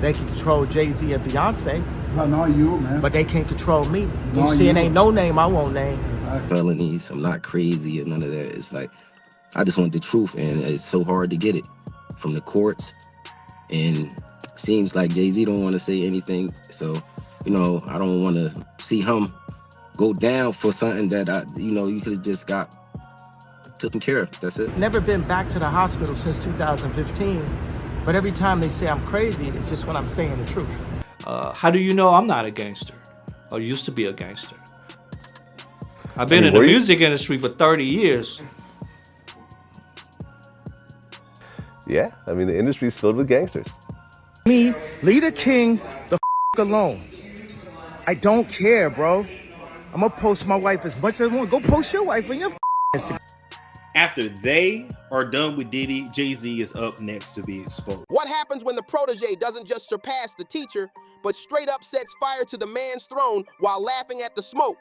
They can control Jay-Z and Beyonce. No, not you, man. But they can't control me. No, You see, it you. ain't no name I won't name. Felonies, I'm not crazy or none of that. It's like, I just want the truth, and it's so hard to get it from the courts. And seems like Jay-Z don't want to say anything. So, you know, I don't want to see him go down for something that you could have just got taken care of. That's it. Never been back to the hospital since 2015. But every time they say I'm crazy, it's just when I'm saying the truth. How do you know I'm not a gangster? Or used to be a gangster? I've been in the music industry for 30 years. Yeah, I mean, the industry's filled with gangsters. Me, leave the king the alone. I don't care, bro. I'm gonna post my wife as much as I want. Go post your wife on your Instagram. After they are done with Diddy, Jay-Z is up next to be exposed. What happens when the protege doesn't just surpass the teacher, but straight up sets fire to the man's throne while laughing at the smoke?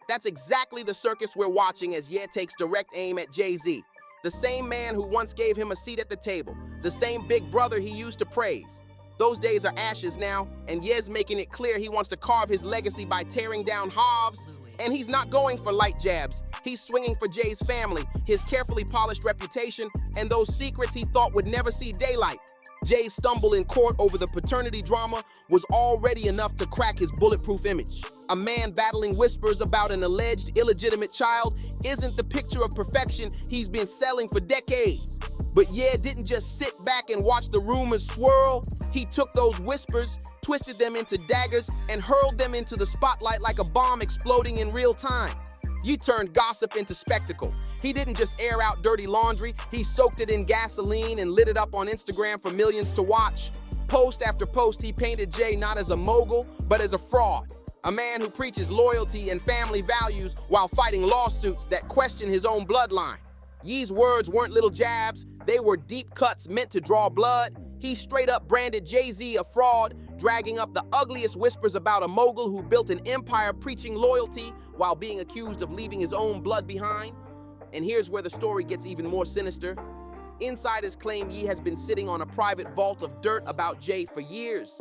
That's exactly the circus we're watching as Ye takes direct aim at Jay-Z, the same man who once gave him a seat at the table, the same big brother he used to praise. Those days are ashes now, and Ye's making it clear he wants to carve his legacy by tearing down Hobbs. And he's not going for light jabs. He's swinging for Jay's family, his carefully polished reputation, and those secrets he thought would never see daylight. Jay's stumble in court over the paternity drama was already enough to crack his bulletproof image. A man battling whispers about an alleged illegitimate child isn't the picture of perfection he's been selling for decades. But Ye didn't just sit back and watch the rumors swirl. He took those whispers, twisted them into daggers, and hurled them into the spotlight like a bomb exploding in real time. Ye turned gossip into spectacle. He didn't just air out dirty laundry, he soaked it in gasoline and lit it up on Instagram for millions to watch. Post after post, he painted Jay not as a mogul, but as a fraud. A man who preaches loyalty and family values while fighting lawsuits that question his own bloodline. Ye's words weren't little jabs, they were deep cuts meant to draw blood. He straight up branded Jay-Z a fraud, dragging up the ugliest whispers about a mogul who built an empire preaching loyalty while being accused of leaving his own blood behind. And here's where the story gets even more sinister. Insiders claim Ye has been sitting on a private vault of dirt about Jay for years.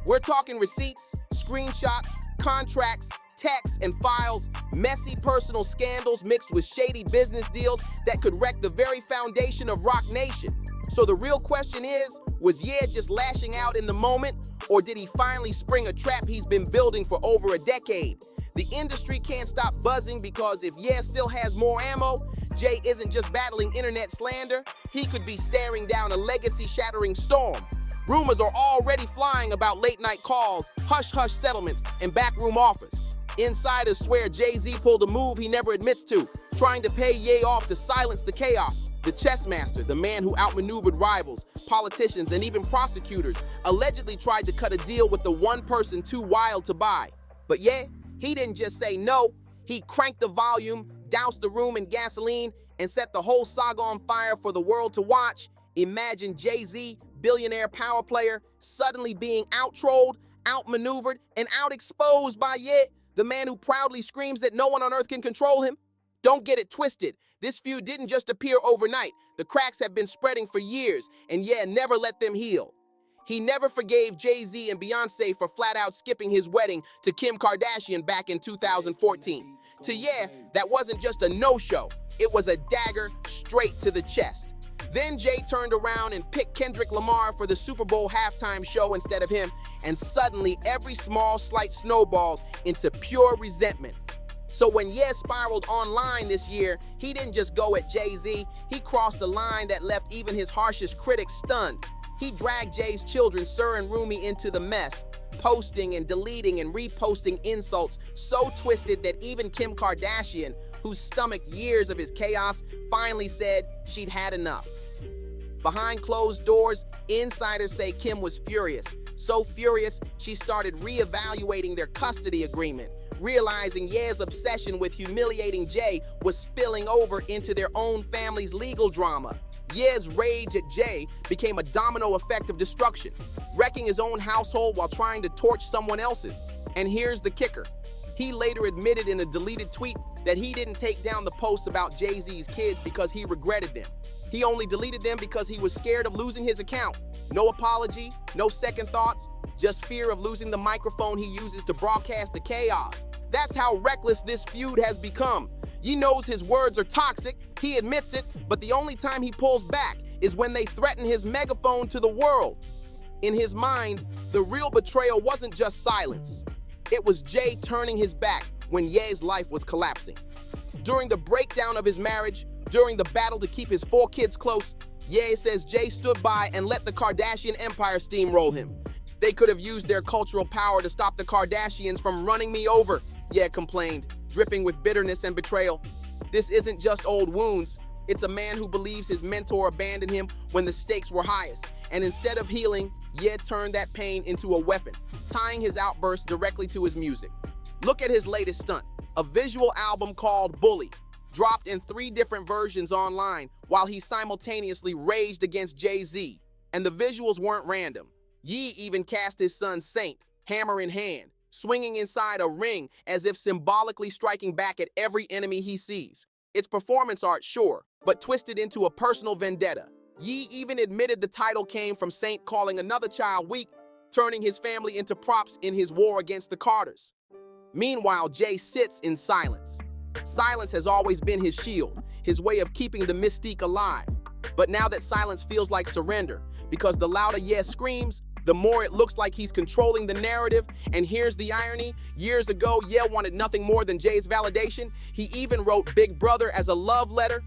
We're talking receipts, screenshots, contracts, texts, and files, messy personal scandals mixed with shady business deals that could wreck the very foundation of Rock Nation. So the real question is, was Ye just lashing out in the moment, or did he finally spring a trap he's been building for over a decade? The industry can't stop buzzing because if Ye still has more ammo, Jay isn't just battling internet slander, he could be staring down a legacy-shattering storm. Rumors are already flying about late-night calls, hush-hush settlements, and backroom offers. Insiders swear Jay-Z pulled a move he never admits to, trying to pay Ye off to silence the chaos. The chess master, the man who outmaneuvered rivals, politicians, and even prosecutors, allegedly tried to cut a deal with the one person too wild to buy. But Ye, he didn't just say no, he cranked the volume, doused the room in gasoline, and set the whole saga on fire for the world to watch. Imagine Jay-Z, billionaire power player, suddenly being out-trolled, outmaneuvered, and out-exposed by Ye, the man who proudly screams that no one on earth can control him. Don't get it twisted. This feud didn't just appear overnight. The cracks have been spreading for years, and Ye never let them heal. He never forgave Jay-Z and Beyonce for flat out skipping his wedding to Kim Kardashian back in 2014. To Ye, that wasn't just a no-show. It was a dagger straight to the chest. Then Jay turned around and picked Kendrick Lamar for the Super Bowl halftime show instead of him, and suddenly every small slight snowballed into pure resentment. So when Ye spiraled online this year, he didn't just go at Jay-Z, he crossed a line that left even his harshest critics stunned. He dragged Jay's children, Sir and Rumi, into the mess, posting and deleting and reposting insults so twisted that even Kim Kardashian, who stomached years of his chaos, finally said she'd had enough. Behind closed doors, insiders say Kim was furious. So furious, she started reevaluating their custody agreement, realizing Ye's obsession with humiliating Jay was spilling over into their own family's legal drama. Ye's rage at Jay became a domino effect of destruction, wrecking his own household while trying to torch someone else's. And here's the kicker. He later admitted in a deleted tweet that he didn't take down the posts about Jay-Z's kids because he regretted them. He only deleted them because he was scared of losing his account. No apology, no second thoughts, just fear of losing the microphone he uses to broadcast the chaos. That's how reckless this feud has become. Ye knows his words are toxic, he admits it, but the only time he pulls back is when they threaten his megaphone to the world. In his mind, the real betrayal wasn't just silence. It was Jay turning his back when Ye's life was collapsing. During the breakdown of his marriage, during the battle to keep his 4 kids close, Ye says Jay stood by and let the Kardashian empire steamroll him. They could have used their cultural power to stop the Kardashians from running me over, Ye complained, dripping with bitterness and betrayal. This isn't just old wounds. It's a man who believes his mentor abandoned him when the stakes were highest. And instead of healing, Ye turned that pain into a weapon, tying his outbursts directly to his music. Look at his latest stunt, a visual album called Bully, dropped in 3 different versions online while he simultaneously raged against Jay-Z. And the visuals weren't random. Ye even cast his son Saint, hammer in hand, swinging inside a ring as if symbolically striking back at every enemy he sees. It's performance art, sure, but twisted into a personal vendetta. Ye even admitted the title came from Saint calling another child weak, turning his family into props in his war against the Carters. Meanwhile, Jay sits in silence. Silence has always been his shield, his way of keeping the mystique alive. But now that silence feels like surrender, because the louder Ye screams, the more it looks like he's controlling the narrative. And here's the irony. Years ago, Ye wanted nothing more than Jay's validation. He even wrote Big Brother as a love letter.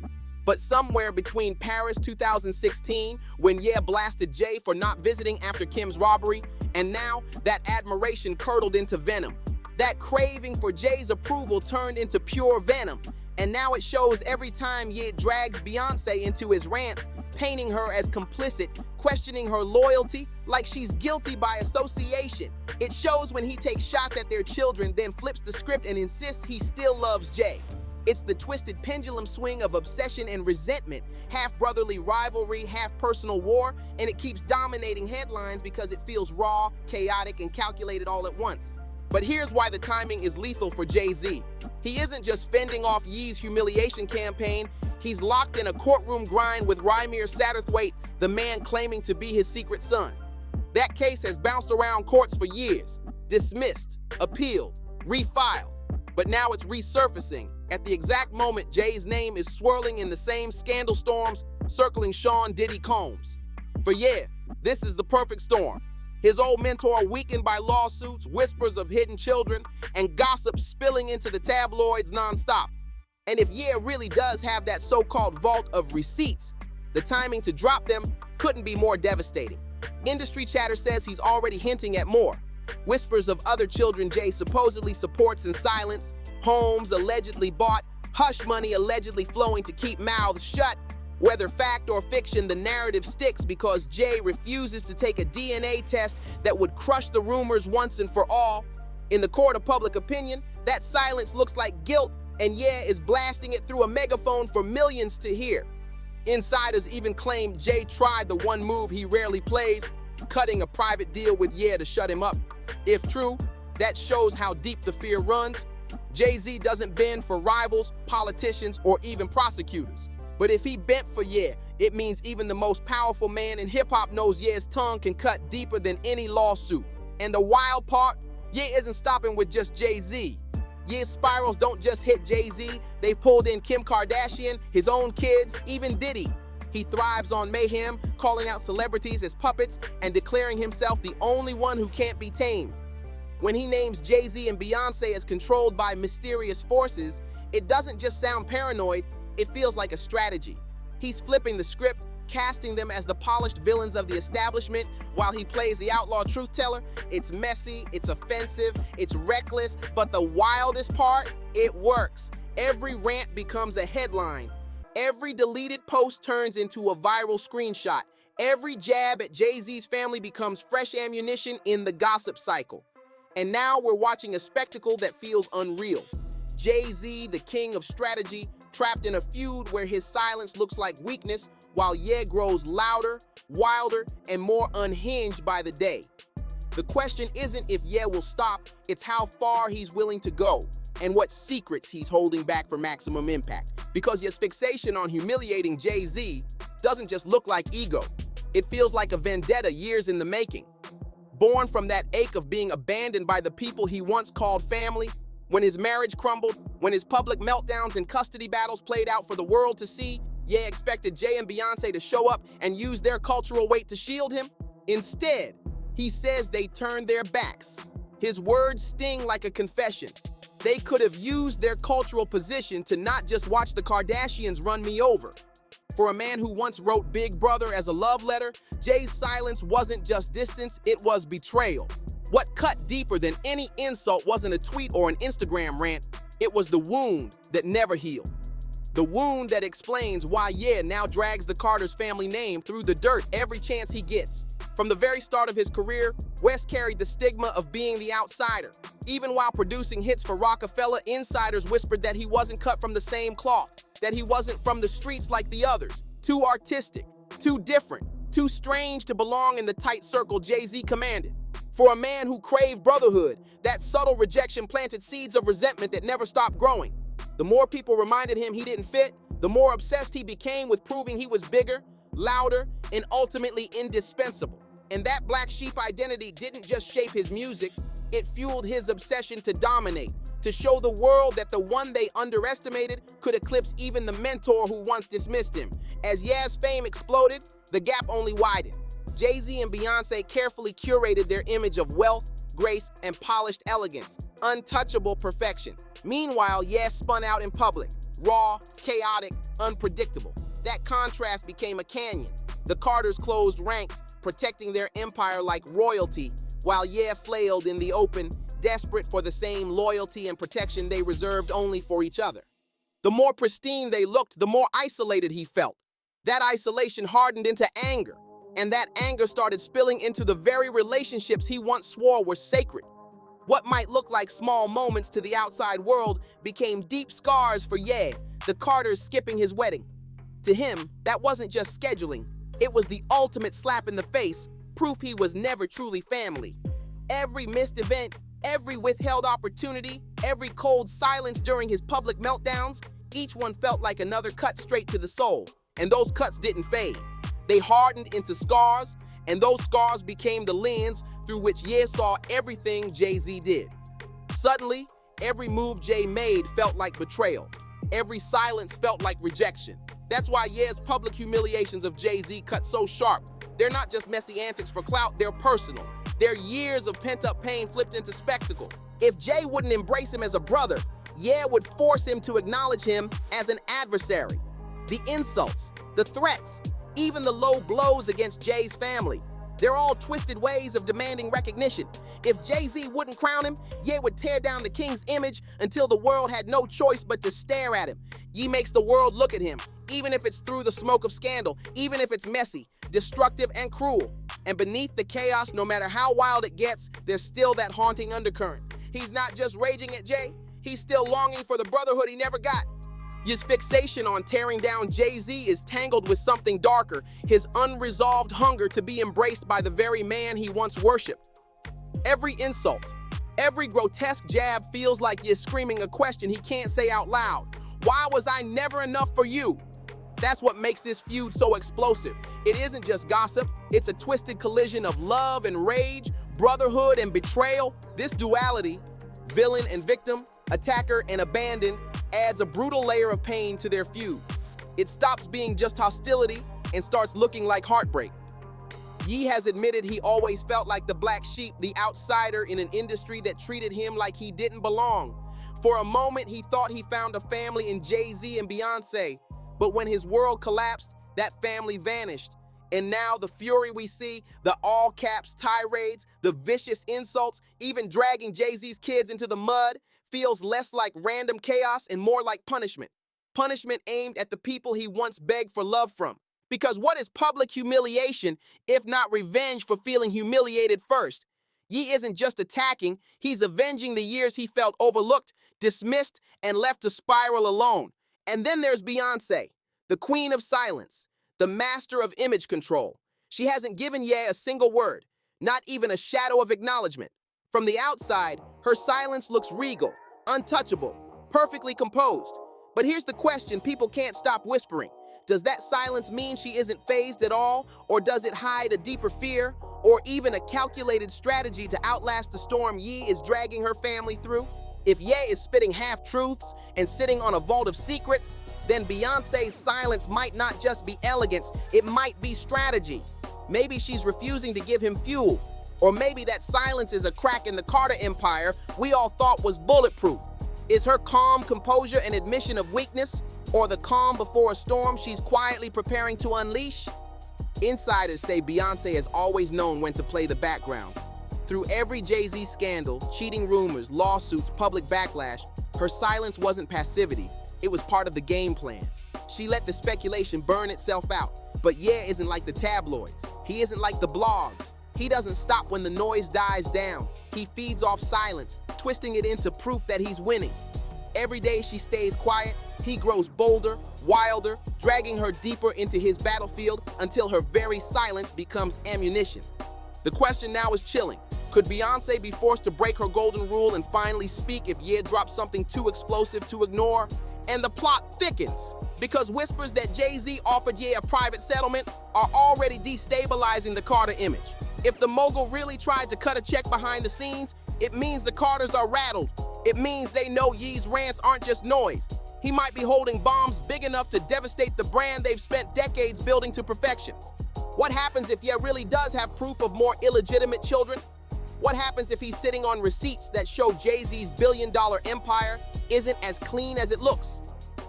But somewhere between Paris 2016, when Ye blasted Jay for not visiting after Kim's robbery, and now that admiration curdled into venom. That craving for Jay's approval turned into pure venom. And now it shows every time Ye drags Beyonce into his rants, painting her as complicit, questioning her loyalty like she's guilty by association. It shows when he takes shots at their children, then flips the script and insists he still loves Jay. It's the twisted pendulum swing of obsession and resentment, half brotherly rivalry, half personal war, and it keeps dominating headlines because it feels raw, chaotic, and calculated all at once. But here's why the timing is lethal for Jay-Z. He isn't just fending off Ye's humiliation campaign, he's locked in a courtroom grind with Rymir Satterthwaite, the man claiming to be his secret son. That case has bounced around courts for years, dismissed, appealed, refiled, but now it's resurfacing at the exact moment Jay's name is swirling in the same scandal storms circling Sean Diddy Combs. For Ye, this is the perfect storm. His old mentor weakened by lawsuits, whispers of hidden children, and gossip spilling into the tabloids nonstop. And if Ye really does have that so-called vault of receipts, the timing to drop them couldn't be more devastating. Industry chatter says he's already hinting at more. Whispers of other children Jay supposedly supports in silence, homes allegedly bought, hush money allegedly flowing to keep mouths shut. Whether fact or fiction, the narrative sticks because Jay refuses to take a DNA test that would crush the rumors once and for all. In the court of public opinion, that silence looks like guilt, and Ye is blasting it through a megaphone for millions to hear. Insiders even claim Jay tried the one move he rarely plays, cutting a private deal with Ye to shut him up. If true, that shows how deep the fear runs. Jay-Z doesn't bend for rivals, politicians, or even prosecutors. But if he bent for Ye, it means even the most powerful man in hip-hop knows Ye's tongue can cut deeper than any lawsuit. And the wild part, Ye isn't stopping with just Jay-Z. Ye's spirals don't just hit Jay-Z, they've pulled in Kim Kardashian, his own kids, even Diddy. He thrives on mayhem, calling out celebrities as puppets and declaring himself the only one who can't be tamed. When he names Jay-Z and Beyonce as controlled by mysterious forces, it doesn't just sound paranoid, it feels like a strategy. He's flipping the script, casting them as the polished villains of the establishment while he plays the outlaw truth teller. It's messy, it's offensive, it's reckless, but the wildest part, it works. Every rant becomes a headline. Every deleted post turns into a viral screenshot. Every jab at Jay-Z's family becomes fresh ammunition in the gossip cycle. And now we're watching a spectacle that feels unreal. Jay-Z, the king of strategy, trapped in a feud where his silence looks like weakness, while Ye grows louder, wilder, and more unhinged by the day. The question isn't if Ye will stop, it's how far he's willing to go and what secrets he's holding back for maximum impact. Because Ye's fixation on humiliating Jay-Z doesn't just look like ego. It feels like a vendetta years in the making. Born from that ache of being abandoned by the people he once called family, when his marriage crumbled, when his public meltdowns and custody battles played out for the world to see, Ye expected Jay and Beyonce to show up and use their cultural weight to shield him. Instead, he says they turned their backs. His words sting like a confession. They could have used their cultural position to not just watch the Kardashians run me over. For a man who once wrote Big Brother as a love letter, Jay's silence wasn't just distance, it was betrayal. What cut deeper than any insult wasn't a tweet or an Instagram rant, it was the wound that never healed. The wound that explains why Ye now drags the Carter's family name through the dirt every chance he gets. From the very start of his career, West carried the stigma of being the outsider. Even while producing hits for Rockefeller, insiders whispered that he wasn't cut from the same cloth, that he wasn't from the streets like the others. Too artistic, too different, too strange to belong in the tight circle Jay-Z commanded. For a man who craved brotherhood, that subtle rejection planted seeds of resentment that never stopped growing. The more people reminded him he didn't fit, the more obsessed he became with proving he was bigger, louder, and ultimately indispensable. And that black sheep identity didn't just shape his music, it fueled his obsession to dominate, to show the world that the one they underestimated could eclipse even the mentor who once dismissed him. As Ye's fame exploded, the gap only widened. Jay-Z and Beyonce carefully curated their image of wealth, grace, and polished elegance, untouchable perfection. Meanwhile, Ye spun out in public, raw, chaotic, unpredictable. That contrast became a canyon. The Carters closed ranks, protecting their empire like royalty, while Ye flailed in the open, desperate for the same loyalty and protection they reserved only for each other. The more pristine they looked, the more isolated he felt. That isolation hardened into anger, and that anger started spilling into the very relationships he once swore were sacred. What might look like small moments to the outside world became deep scars for Ye, the Carters skipping his wedding. To him, that wasn't just scheduling, it was the ultimate slap in the face, proof he was never truly family. Every missed event, every withheld opportunity, every cold silence during his public meltdowns, each one felt like another cut straight to the soul. And those cuts didn't fade. They hardened into scars, and those scars became the lens through which Ye saw everything Jay-Z did. Suddenly, every move Jay made felt like betrayal. Every silence felt like rejection. That's why Ye's public humiliations of Jay-Z cut so sharp. They're not just messy antics for clout, they're personal. They're years of pent-up pain flipped into spectacle. If Jay wouldn't embrace him as a brother, Ye would force him to acknowledge him as an adversary. The insults, the threats, even the low blows against Jay's family, they're all twisted ways of demanding recognition. If Jay-Z wouldn't crown him, Ye would tear down the king's image until the world had no choice but to stare at him. Ye makes the world look at him, even if it's through the smoke of scandal, even if it's messy, destructive, and cruel. And beneath the chaos, no matter how wild it gets, there's still that haunting undercurrent. He's not just raging at Jay, he's still longing for the brotherhood he never got. His fixation on tearing down Jay-Z is tangled with something darker, his unresolved hunger to be embraced by the very man he once worshipped. Every insult, every grotesque jab feels like he's screaming a question he can't say out loud. Why was I never enough for you? That's what makes this feud so explosive. It isn't just gossip, it's a twisted collision of love and rage, brotherhood and betrayal. This duality, villain and victim, attacker and abandoned, adds a brutal layer of pain to their feud. It stops being just hostility and starts looking like heartbreak. Ye has admitted he always felt like the black sheep, the outsider in an industry that treated him like he didn't belong. For a moment, he thought he found a family in Jay-Z and Beyonce, but when his world collapsed, that family vanished. And now the fury we see, the all-caps tirades, the vicious insults, even dragging Jay-Z's kids into the mud, feels less like random chaos and more like punishment. Punishment aimed at the people he once begged for love from. Because what is public humiliation if not revenge for feeling humiliated first? Ye isn't just attacking, he's avenging the years he felt overlooked, dismissed, and left to spiral alone. And then there's Beyonce, the queen of silence, the master of image control. She hasn't given Ye a single word, Not even a shadow of acknowledgement. From the outside, her silence looks regal, untouchable, perfectly composed. But here's the question people can't stop whispering. Does that silence mean she isn't fazed at all? Or does it hide a deeper fear? Or even a calculated strategy to outlast the storm Ye is dragging her family through? If Ye is spitting half-truths and sitting on a vault of secrets, then Beyonce's silence might not just be elegance, it might be strategy. Maybe she's refusing to give him fuel. Or maybe that silence is a crack in the Carter empire we all thought was bulletproof. Is her calm composure an admission of weakness? Or the calm before a storm she's quietly preparing to unleash? Insiders say Beyonce has always known when to play the background. Through every Jay-Z scandal, cheating rumors, lawsuits, public backlash, her silence wasn't passivity. It was part of the game plan. She let the speculation burn itself out. But Ye isn't like the tabloids. He isn't like the blogs. He doesn't stop when the noise dies down. He feeds off silence, twisting it into proof that he's winning. Every day she stays quiet, he grows bolder, wilder, dragging her deeper into his battlefield until her very silence becomes ammunition. The question now is chilling. Could Beyonce be forced to break her golden rule and finally speak if Ye drops something too explosive to ignore? And the plot thickens, because whispers that Jay-Z offered Ye a private settlement are already destabilizing the Carter image. If the mogul really tried to cut a check behind the scenes, it means the Carters are rattled. It means they know Ye's rants aren't just noise. He might be holding bombs big enough to devastate the brand they've spent decades building to perfection. What happens if Ye really does have proof of more illegitimate children? What happens if he's sitting on receipts that show Jay-Z's billion-dollar empire isn't as clean as it looks?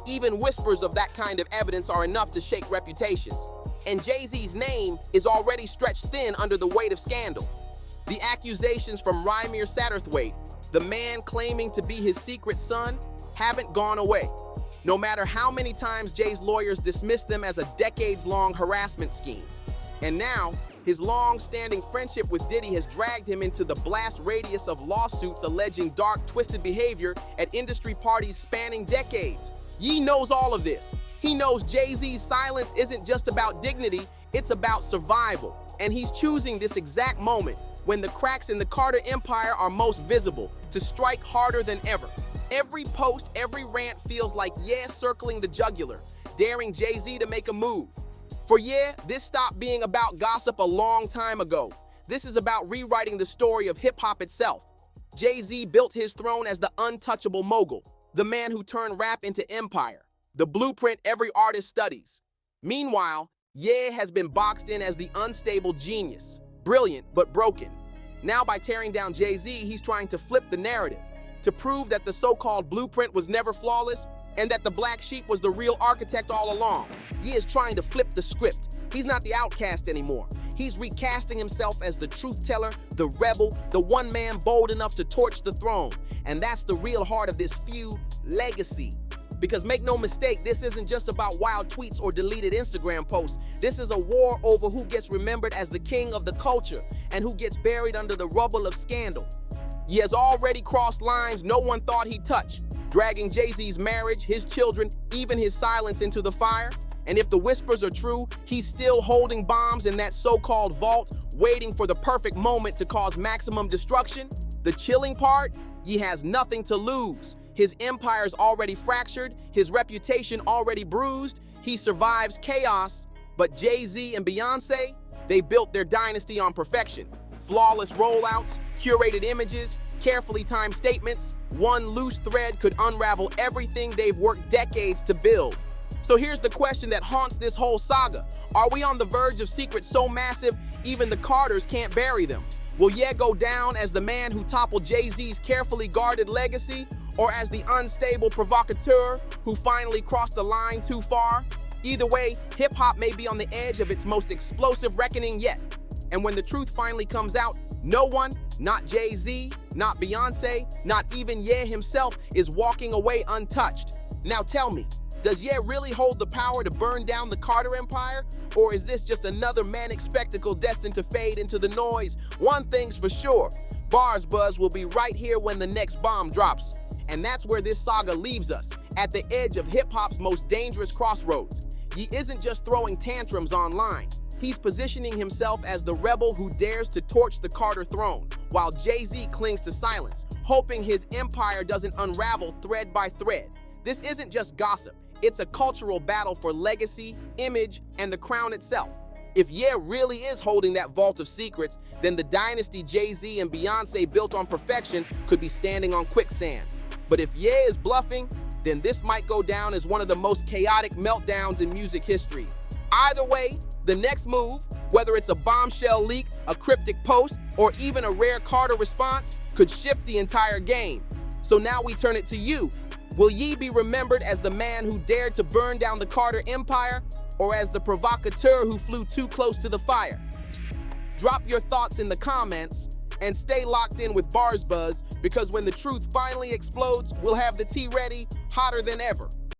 Even whispers of that kind of evidence are enough to shake reputations. And Jay-Z's name is already stretched thin under the weight of scandal. The accusations from Rymir Satterthwaite, the man claiming to be his secret son, haven't gone away. No matter how many times Jay's lawyers dismissed them as a decades-long harassment scheme. And now, his long-standing friendship with Diddy has dragged him into the blast radius of lawsuits alleging dark, twisted behavior at industry parties spanning decades. Ye knows all of this. He knows Jay-Z's silence isn't just about dignity, it's about survival. And he's choosing this exact moment, when the cracks in the Carter empire are most visible, to strike harder than ever. Every post, every rant feels like Ye circling the jugular, daring Jay-Z to make a move. For Ye, this stopped being about gossip a long time ago. This is about rewriting the story of hip-hop itself. Jay-Z built his throne as the untouchable mogul, the man who turned rap into empire, the blueprint every artist studies. Meanwhile, Ye has been boxed in as the unstable genius, brilliant but broken. Now by tearing down Jay-Z, he's trying to flip the narrative, to prove that the so-called blueprint was never flawless and that the black sheep was the real architect all along. Ye is trying to flip the script. He's not the outcast anymore. He's recasting himself as the truth teller, the rebel, the one man bold enough to torch the throne. And that's the real heart of this feud, legacy. Because make no mistake, this isn't just about wild tweets or deleted Instagram posts. This is a war over who gets remembered as the king of the culture and who gets buried under the rubble of scandal. He has already crossed lines no one thought he'd touch, dragging Jay-Z's marriage, his children, even his silence into the fire. And if the whispers are true, he's still holding bombs in that so-called vault, waiting for the perfect moment to cause maximum destruction. The chilling part, he has nothing to lose. His empire's already fractured, his reputation already bruised. He survives chaos, but Jay-Z and Beyonce, they built their dynasty on perfection. Flawless rollouts, curated images, carefully timed statements. One loose thread could unravel everything they've worked decades to build. So here's the question that haunts this whole saga. Are we on the verge of secrets so massive, even the Carters can't bury them? Will Ye go down as the man who toppled Jay-Z's carefully guarded legacy, or as the unstable provocateur who finally crossed the line too far? Either way, hip-hop may be on the edge of its most explosive reckoning yet. And when the truth finally comes out, no one, not Jay-Z, not Beyonce, not even Ye himself, is walking away untouched. Now tell me, does Ye really hold the power to burn down the Carter empire? Or is this just another manic spectacle destined to fade into the noise? One thing's for sure, BarzBuzz will be right here when the next bomb drops. And that's where this saga leaves us, at the edge of hip-hop's most dangerous crossroads. He isn't just throwing tantrums online. He's positioning himself as the rebel who dares to torch the Carter throne, while Jay-Z clings to silence, hoping his empire doesn't unravel thread by thread. This isn't just gossip. It's a cultural battle for legacy, image, and the crown itself. If Ye really is holding that vault of secrets, then the dynasty Jay-Z and Beyonce built on perfection could be standing on quicksand. But if Ye is bluffing, then this might go down as one of the most chaotic meltdowns in music history. Either way, the next move, whether it's a bombshell leak, a cryptic post, or even a rare Carter response, could shift the entire game. So now we turn it to you. Will Ye be remembered as the man who dared to burn down the Carter empire, or as the provocateur who flew too close to the fire? Drop your thoughts in the comments and stay locked in with BarzBuzz, because when the truth finally explodes, we'll have the tea ready, hotter than ever.